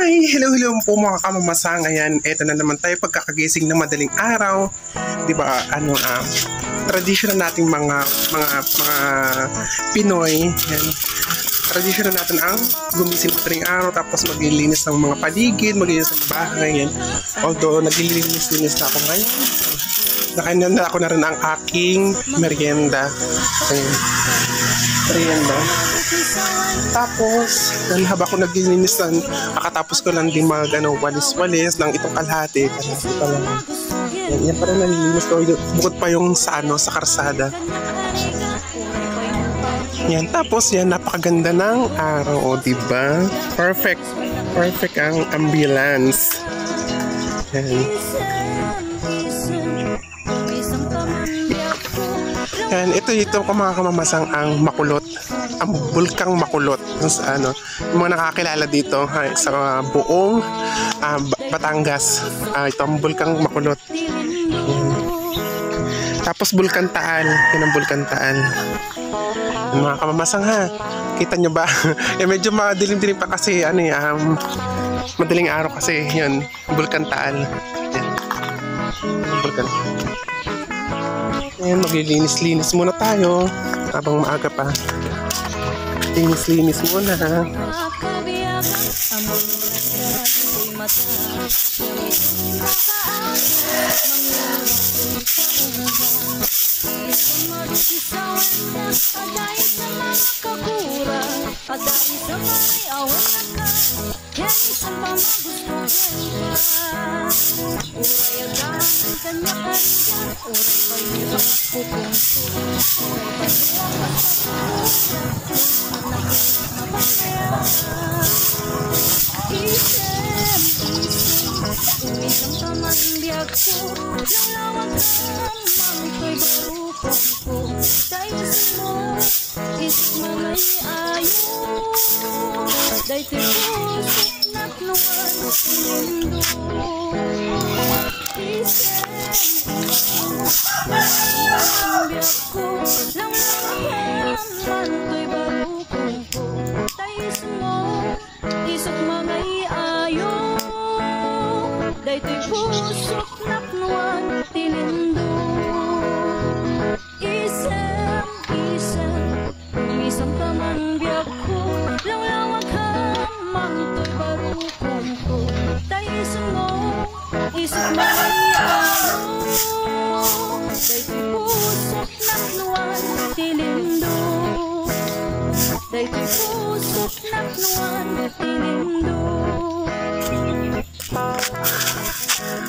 Hi! Hello po mga kamamasang. Ayan, eto na naman tayo pagkakagising ng madaling araw. Di ba, traditional nating mga Pinoy. Ayan. Traditional natin ang gumising madaling araw tapos maglilinis ng mga paligid, maglilinis ng bahay. Ayan. Although, naglilinis-linis na ako ngayon. Nakain na ako na rin ang aking merienda. Ayan. Merienda. Tapos, habang ako naglilinis lang, kakatapos ko lang din walis-walis ng itong kalahati. Kalahati pa lang. Yan pa rin nalilinis ko. Bukod pa yung sa karsada. Yan, tapos yan, napakaganda ng araw, diba? Perfect. Perfect ang ambulance. Yan. Yan, ito ko mga kamamasang ang Makulot. Ang Bulkang Makulot. Yung mga nakakilala dito sa buong Batangas. Ito ang Bulkang Makulot. Tapos Bulkan Taal. Yan ang Bulkan Taal. Mga kamamasang kita nyo ba? Medyo madilim-dilim pa kasi madaling araw kasi yun. Bulkan Taal. Yan. Bulkan Taal. Ayan, maglilinis-linis muna tayo habang maaga pa. Linis-linis muna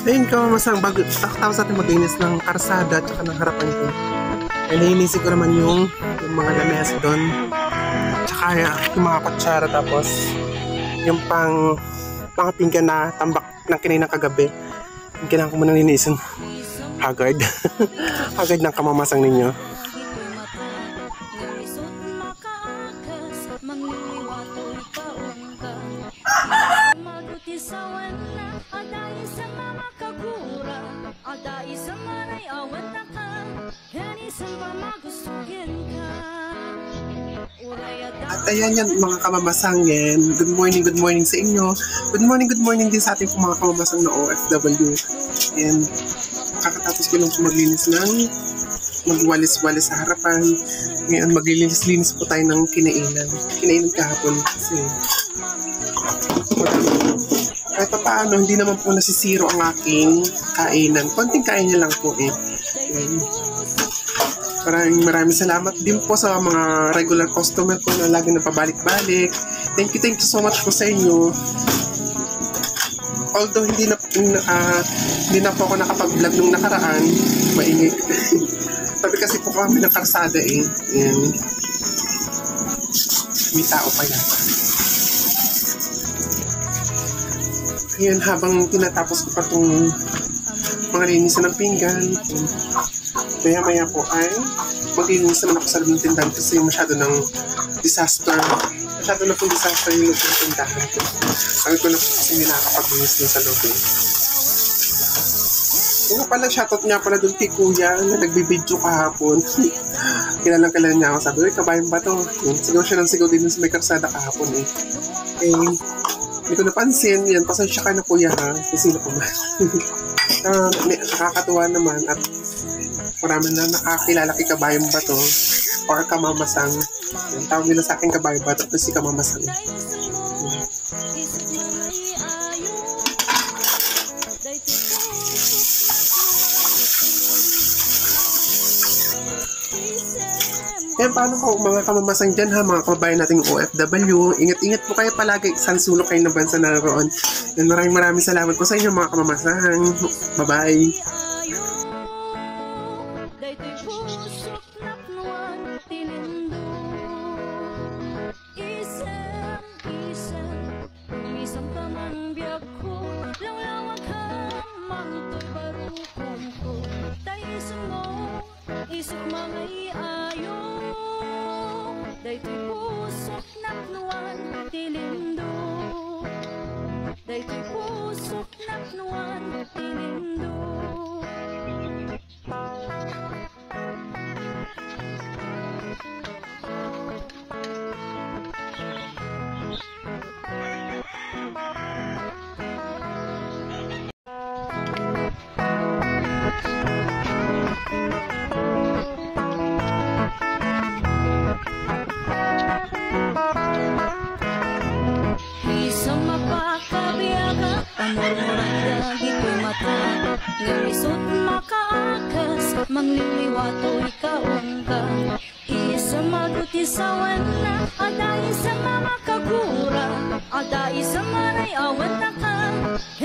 ayun ko, masang bago tapos natin maglinis ng karsada at saka ng harapan ko. Nilinisin ko naman yung mga lamesa doon. Tsaka yung mga kutsara, tapos yung mga pinggan na tambak ng kininang kagabi. Yung kailangan ko muna linisin. Haggard. Haggard ng kamamasang ninyo. At ayan yan mga kamamasangin. Good morning sa inyo. Good morning din sa ating mga kamamasang na OFW. And kakatapos ko lang maglinis ng magwalis-walis sa harapan. Ngayon maglilinis-linis po tayo ng kinainan. Kinainan kahapon kasi kahit pa paano, hindi naman po nasisiro ang aking kainan. Konting kainan lang po and maraming salamat din po sa mga regular customer ko na lagi na pabalik-balik. Thank you so much po sa inyo. Although hindi na po ako nakapag-vlog nung nakaraan, maingay. Sabi kasi po kami ng karsada and may tao pa yata. Ayan, habang tinatapos ko pa itong mga linisan ng pinggan, maya po ay maglilinis naman ako sa loob ng tindahan kasi masyado ng disaster. Masyado na pong disaster yung loob ng tindahan ko. Sabi ko na po kasi hindi nakakapaglinis din sa loob. Yung pala, shoutout nga pala doon kay Kuya na nagbibideo kahapon. Kilalang niya ako. Sabi, kabayan ba to? Sigaw siya ng sigaw din sa may karsada kahapon . Hindi ko napansin. Yan, pasensya ka na kuya ha. Sino ko man. Nakakatuwa naman at marami na nakakilala kay Kabayong Bato or Kamamasang. Yung tawag nila sa akin Kabayong Bato kasi Kamamasang. Kaya paano po mga kamamasang dyan ha, mga kababayan nating OFW, ingat-ingat po kayo palagi, saan sulok kayo ng bansa naroon. And maraming salamat po sa inyo mga kamamasang. Bye-bye! Daytoy pusok naknuan tilindo. Daytoy pusok naknuan tilindo. Amor-moran gito'y mata, ngamisot makaakas, mangliliwato'y kaungka. Isa magutisawan na, aday sa mamakagura, aday sa maray awan na ka,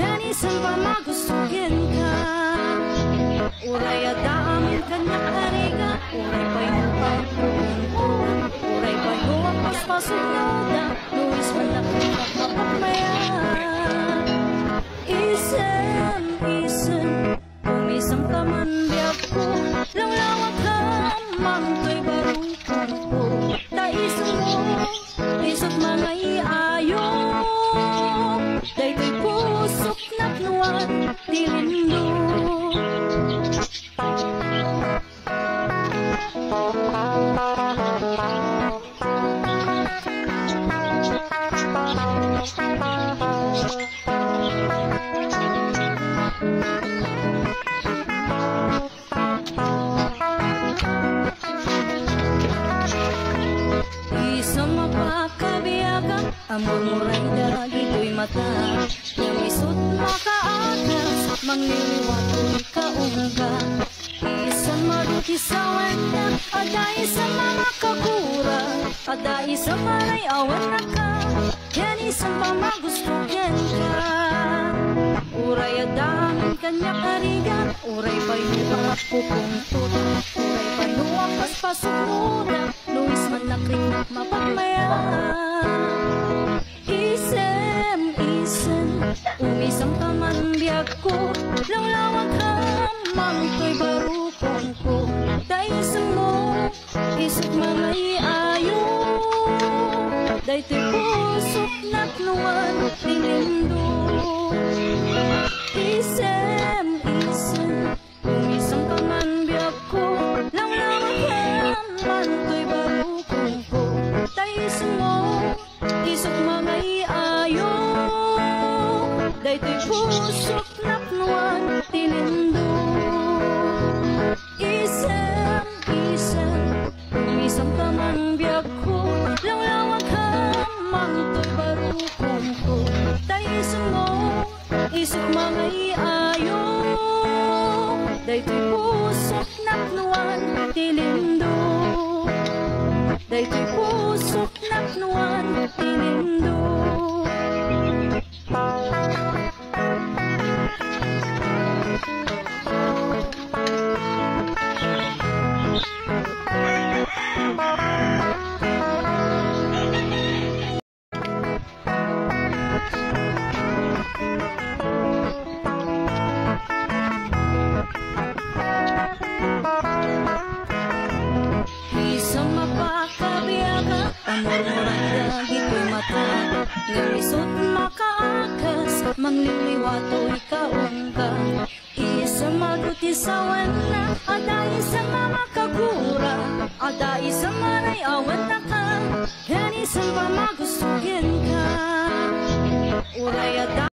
yan isang pamagustugin ka. Uray adaamin kanya kariga, uray pa'y pagpupunpun, uray pa'y huwag paspasok na da, luis man na kapapamaya. Isen, umisang kamandiak ko, lawlawag ka, manto'y barukon ko. Taisan mo, isot mga iayo, dayto'y pusok naknuan, tilindo. Amor moray dagito'y mata, namisot makaakas, mangliliwato'y kaungga. Isang marutisawan na, aday sa mga kakura, aday sa maray awan na ka, yan isang pamagustugan ka. Uray adamin kanya kariga, uray pa'y huwag pupungtod, uray pa'y huwag paspasok muna, luis man nakrinak mapagmaya. Umisang kamanbiag ko, lawlawag ka, manto'y barukon ko. Daisan mo, isot mga iayo, dayto'y pusok naknuan, tilindo. Isen, umisang kamanbiag ko, lawlawag ka, manto'y barukon ko. Daisan mo, isot mga iayo, dayto'y pusok naknuan, tilindo. Isen, umisang kamanbiag ko, lawlawag ka, manto'y barukon ko. Taisan mo, isot mga iayo, dayto'y pusok naknuan, tilindo. Dayto'y pusok naknuan, tilindo. Amor-moran gito'y mata, ngamisot makaakas, mangliliwato'y kaungka. Isa magutisawan na, aday sa mga kakura, aday sa maray awan na ka, yan isang pamagustugin ka. Uray ada